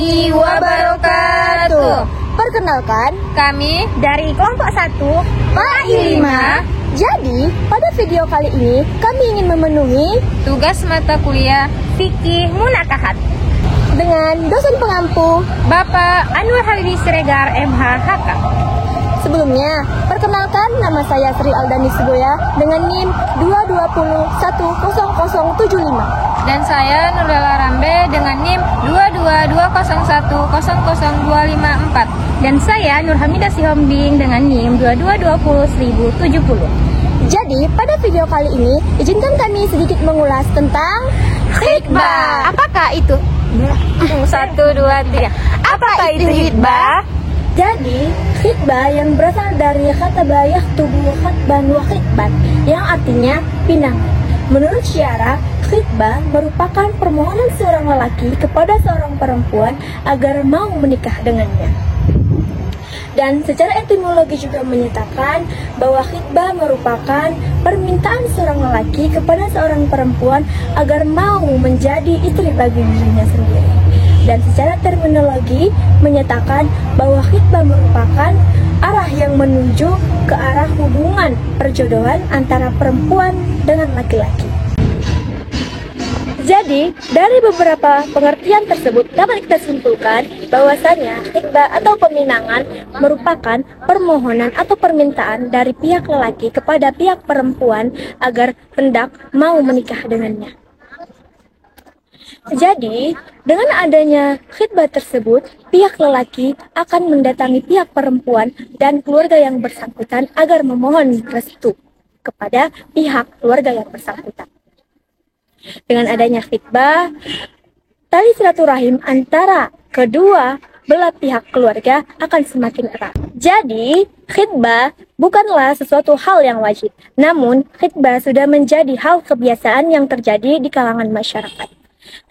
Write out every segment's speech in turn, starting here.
warahmatullahi wabarakatuh. Perkenalkan, Kami dari kelompok 1 PAI 5. Jadi, pada video kali ini kami ingin memenuhi tugas mata kuliah fikih munakahat dengan dosen pengampu Bapak Anwar Halidi Siregar MHHK. Sebelumnya, perkenalkan nama saya Sri Aldani Suboya dengan NIM 220100075. Dan saya Nurlela Rambe dengan NIM 22201000254. Dan saya Nur Hamidah Sihombing dengan NIM 2220070. Jadi, pada video kali ini, izinkan kami sedikit mengulas tentang khitbah. Apakah itu? 1, 2, 3. Apakah itu khitbah? Jadi, khitbah yang berasal dari kata yakhtubu khatban wa khitban yang artinya pinangan. Menurut syara, khitbah merupakan permohonan seorang lelaki kepada seorang perempuan agar mau menikah dengannya. Dan secara etimologi juga menyatakan bahwa khitbah merupakan permintaan seorang lelaki kepada seorang perempuan agar mau menjadi istri bagi dirinya sendiri. Dan secara terminologi menyatakan bahwa khitbah merupakan arah yang menuju ke arah hubungan perjodohan antara perempuan dengan laki-laki. Jadi, dari beberapa pengertian tersebut dapat kita simpulkan bahwasanya khitbah atau peminangan merupakan permohonan atau permintaan dari pihak lelaki kepada pihak perempuan agar hendak mau menikah dengannya. Jadi, dengan adanya khitbah tersebut, pihak lelaki akan mendatangi pihak perempuan dan keluarga yang bersangkutan agar memohon restu kepada pihak keluarga yang bersangkutan. Dengan adanya khitbah, tali silaturahim antara kedua belah pihak keluarga akan semakin erat. Jadi, khitbah bukanlah sesuatu hal yang wajib, namun khitbah sudah menjadi hal kebiasaan yang terjadi di kalangan masyarakat.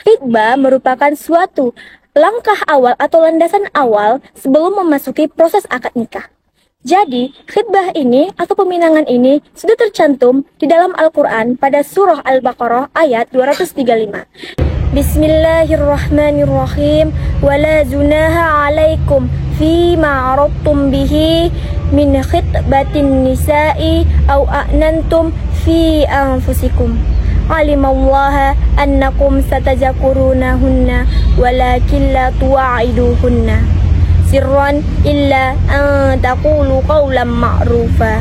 Khitbah merupakan suatu langkah awal atau landasan awal sebelum memasuki proses akad nikah. Jadi, khitbah ini atau peminangan ini sudah tercantum di dalam Al-Quran pada surah Al-Baqarah ayat 235. Bismillahirrahmanirrahim. Wala junaha alaikum fima aradtum bihi min khitbatin nisa'i aw a'nantum fi anfusikum. Alimallaha annakum satajakurunahunna walakin la tuwa'iduhunna sirran illa an taqulu qawlan ma'rufa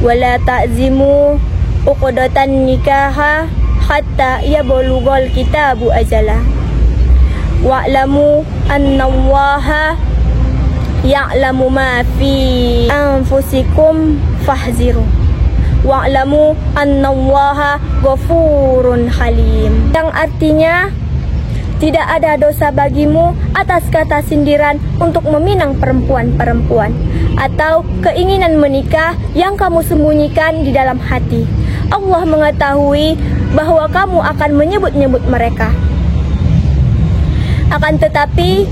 wala ta'zimu uqdatan nikaha hatta yablughal kitabu ajala wa'lamu annallaha ya'lamu ma fi anfusikum fahziru wa'lamu annallaha ghafurun halim, yang artinya tidak ada dosa bagimu atas kata sindiran untuk meminang perempuan-perempuan atau keinginan menikah yang kamu sembunyikan di dalam hati. Allah mengetahui bahwa kamu akan menyebut-nyebut mereka. Akan tetapi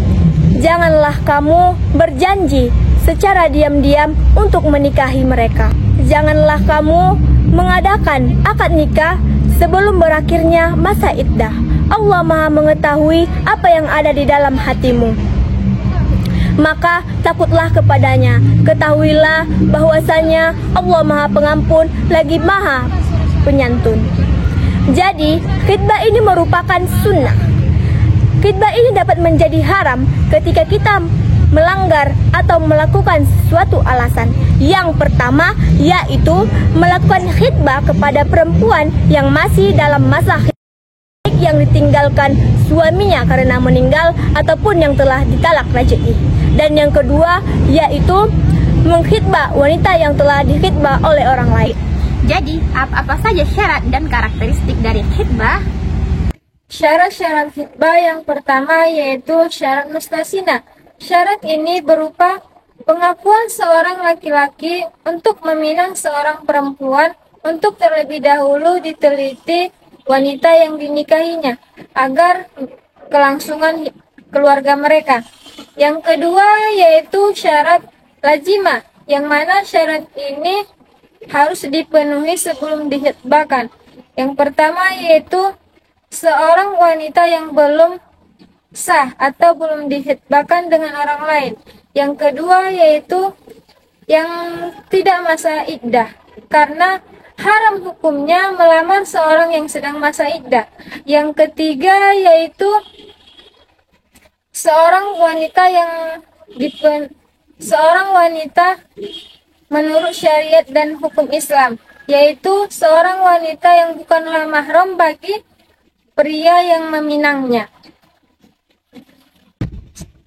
janganlah kamu berjanji secara diam-diam untuk menikahi mereka. Janganlah kamu mengadakan akad nikah sebelum berakhirnya masa iddah. Allah Maha mengetahui apa yang ada di dalam hatimu. Maka takutlah kepadanya. Ketahuilah bahwasanya Allah Maha Pengampun lagi Maha Penyantun. Jadi, khitbah ini merupakan sunnah. Khitbah ini dapat menjadi haram ketika kita melanggar atau melakukan suatu alasan. Yang pertama yaitu melakukan khitbah kepada perempuan yang masih dalam masa khitbah, yang ditinggalkan suaminya karena meninggal ataupun yang telah ditalak raj'i. Dan yang kedua yaitu mengkhitbah wanita yang telah dikhitbah oleh orang lain. Jadi, apa saja syarat dan karakteristik dari khitbah? Syarat-syarat khitbah yang pertama yaitu syarat mustasina. Syarat ini berupa pengakuan seorang laki-laki untuk meminang seorang perempuan untuk terlebih dahulu diteliti wanita yang dinikahinya agar kelangsungan keluarga mereka. Yang kedua yaitu syarat lazimah, yang mana syarat ini harus dipenuhi sebelum dihitbahkan. Yang pertama yaitu seorang wanita yang belum sah atau belum dihitbahkan dengan orang lain. Yang kedua yaitu yang tidak masa iddah, karena haram hukumnya melamar seorang yang sedang masa iddah. Yang ketiga yaitu seorang wanita menurut syariat dan hukum Islam, yaitu seorang wanita yang bukanlah mahram bagi pria yang meminangnya.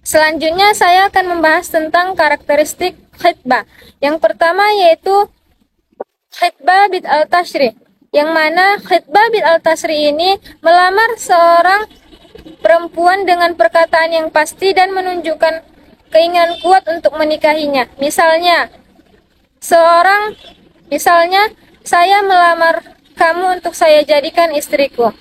Selanjutnya saya akan membahas tentang karakteristik khitbah. Yang pertama yaitu khitbah bid'al tashri', yang mana khitbah bid'al tashri' ini melamar seorang perempuan dengan perkataan yang pasti dan menunjukkan keinginan kuat untuk menikahinya. Misalnya, saya melamar kamu untuk saya jadikan istriku.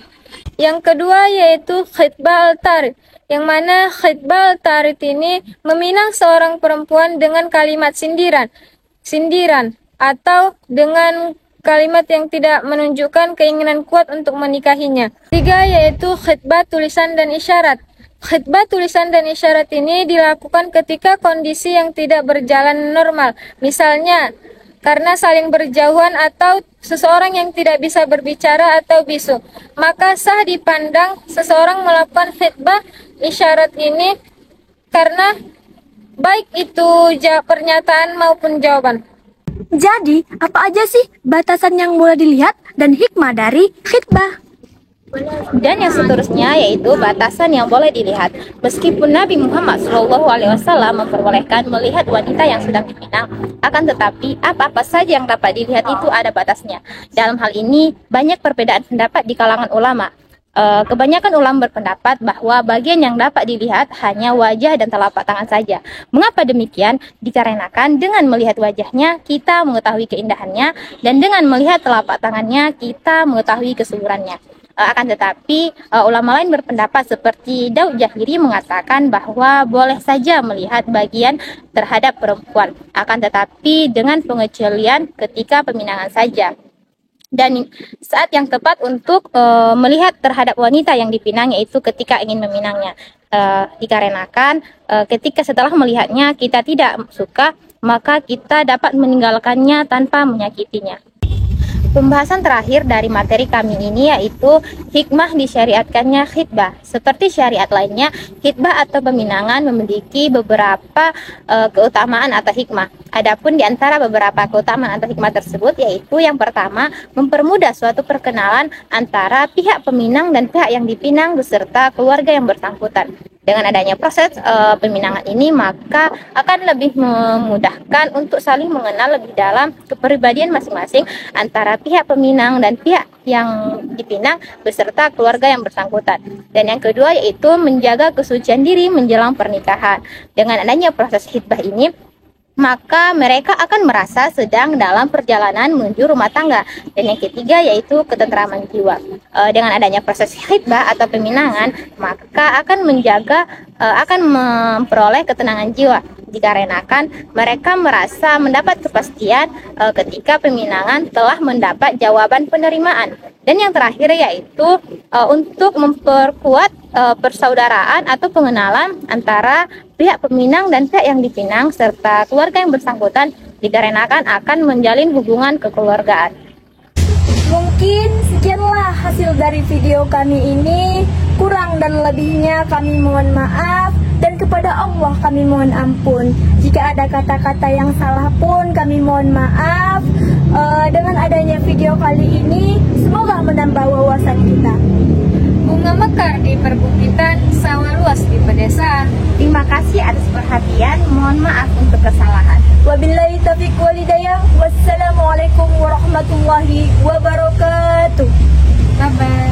Yang kedua yaitu khitbah al-tarid, yang mana khitbah al-tarid ini meminang seorang perempuan dengan kalimat sindiran atau dengan kalimat yang tidak menunjukkan keinginan kuat untuk menikahinya. Tiga yaitu khitbah tulisan dan isyarat. Khitbah tulisan dan isyarat ini dilakukan ketika kondisi yang tidak berjalan normal. Misalnya, karena saling berjauhan atau seseorang yang tidak bisa berbicara atau bisu. Maka sah dipandang seseorang melakukan khitbah isyarat ini karena baik itu pernyataan maupun jawaban. Jadi, apa aja sih batasan yang boleh dilihat dan hikmah dari khitbah? Dan yang seterusnya yaitu batasan yang boleh dilihat. Meskipun Nabi Muhammad SAW memperbolehkan melihat wanita yang sedang dipinang, akan tetapi apa-apa saja yang dapat dilihat itu ada batasnya. Dalam hal ini banyak perbedaan pendapat di kalangan ulama. Kebanyakan ulama berpendapat bahwa bagian yang dapat dilihat hanya wajah dan telapak tangan saja. Mengapa demikian? Dikarenakan dengan melihat wajahnya kita mengetahui keindahannya, dan dengan melihat telapak tangannya kita mengetahui kesuburannya. Akan tetapi ulama lain berpendapat seperti Daud Jahiri mengatakan bahwa boleh saja melihat bagian terhadap perempuan, akan tetapi dengan pengecualian ketika peminangan saja. Dan saat yang tepat untuk melihat terhadap wanita yang dipinang yaitu ketika ingin meminangnya. Dikarenakan ketika setelah melihatnya kita tidak suka, maka kita dapat meninggalkannya tanpa menyakitinya. Pembahasan terakhir dari materi kami ini yaitu hikmah disyariatkannya khitbah. Seperti syariat lainnya, khitbah atau peminangan memiliki beberapa keutamaan atau hikmah. Adapun di antara beberapa keutamaan atau hikmah tersebut yaitu yang pertama, mempermudah suatu perkenalan antara pihak peminang dan pihak yang dipinang beserta keluarga yang bersangkutan. Dengan adanya proses peminangan ini, maka akan lebih memudahkan untuk saling mengenal lebih dalam kepribadian masing-masing antara pihak peminang dan pihak yang dipinang beserta keluarga yang bersangkutan. Dan yang kedua yaitu menjaga kesucian diri menjelang pernikahan. Dengan adanya proses khitbah ini, maka mereka akan merasa sedang dalam perjalanan menuju rumah tangga. Dan yang ketiga yaitu ketentraman jiwa. Dengan adanya proses khitbah atau peminangan, maka akan memperoleh ketenangan jiwa, dikarenakan mereka merasa mendapat kepastian ketika peminangan telah mendapat jawaban penerimaan. Dan yang terakhir yaitu untuk memperkuat persaudaraan atau pengenalan antara pihak peminang dan pihak yang dipinang serta keluarga yang bersangkutan, dikarenakan akan menjalin hubungan kekeluargaan. Mungkin sekianlah hasil dari video kami ini. Kurang dan lebihnya kami mohon maaf, dan kepada Allah kami mohon ampun. Jika ada kata-kata yang salah pun kami mohon maaf. Dengan adanya video kali ini, semoga menambah wawasan kita. Bunga mekar di perbukitan, sawah luas di pedesaan. Terima kasih atas perhatian, mohon maaf untuk kesalahan. Wabillahi taufiq wal hidayah. Wassalamualaikum warahmatullahi wabarakatuh. Bye-bye.